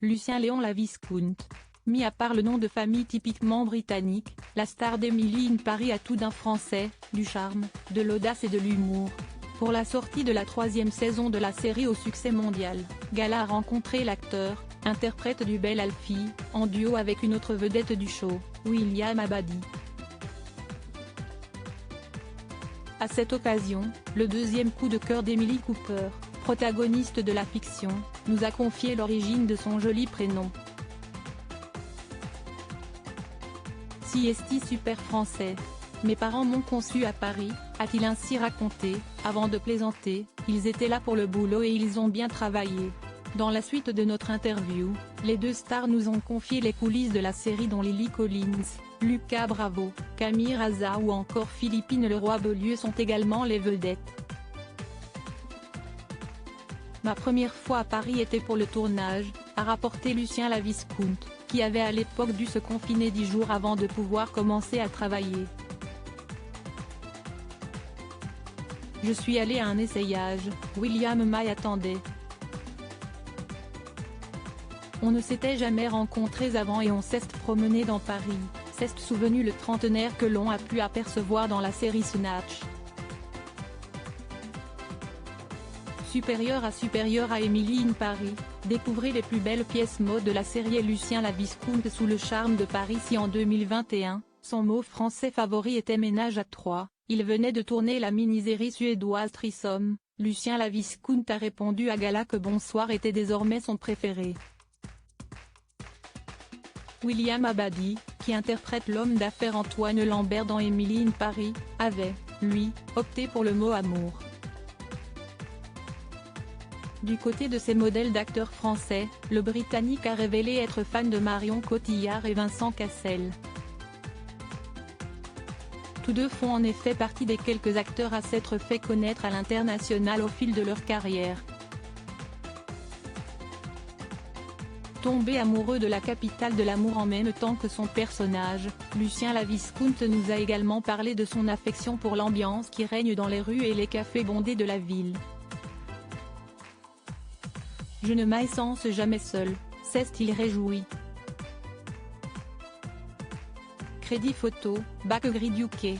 Lucien Léon Laviscount. Mis à part le nom de famille typiquement britannique, la star d'Emily in Paris a tout d'un français, du charme, de l'audace et de l'humour. Pour la sortie de la 3e saison de la série au succès mondial, Gala a rencontré l'acteur, interprète du Bel Alfie, en duo avec une autre vedette du show, William Abadi. À cette occasion, le deuxième coup de cœur d'Emily Cooper, protagoniste de la fiction, nous a confié l'origine de son joli prénom. Si est-il super français. Mes parents m'ont conçu à Paris, a-t-il ainsi raconté, avant de plaisanter, ils étaient là pour le boulot et ils ont bien travaillé. Dans la suite de notre interview, les deux stars nous ont confié les coulisses de la série dont Lily Collins, Lucas Bravo, Camille Raza ou encore Philippine Leroy-Beaulieu sont également les vedettes. Ma première fois à Paris était pour le tournage, a rapporté Lucien Laviscount, qui avait à l'époque dû se confiner 10 jours avant de pouvoir commencer à travailler. Je suis allé à un essayage, William m'y attendait. On ne s'était jamais rencontrés avant et on s'est promené dans Paris, s'est souvenu le trentenaire que l'on a pu apercevoir dans la série Snatch. Supérieur à Emily in Paris, découvrez les plus belles pièces mode de la série Lucien Laviscount sous le charme de Paris. Si en 2021, son mot français favori était ménage à trois, il venait de tourner la mini-série suédoise Threesome, Lucien Laviscount a répondu à Gala que Bonsoir était désormais son préféré. William Abadi, qui interprète l'homme d'affaires Antoine Lambert dans Emily in Paris, avait, lui, opté pour le mot amour. Du côté de ses modèles d'acteurs français, le Britannique a révélé être fan de Marion Cotillard et Vincent Cassel. Tous deux font en effet partie des quelques acteurs à s'être fait connaître à l'international au fil de leur carrière. Tombé amoureux de la capitale de l'amour en même temps que son personnage, Lucien Laviscount nous a également parlé de son affection pour l'ambiance qui règne dans les rues et les cafés bondés de la ville. Je ne m'y sens jamais seul, s'est-il réjoui. Crédit photo, Backgrid UK.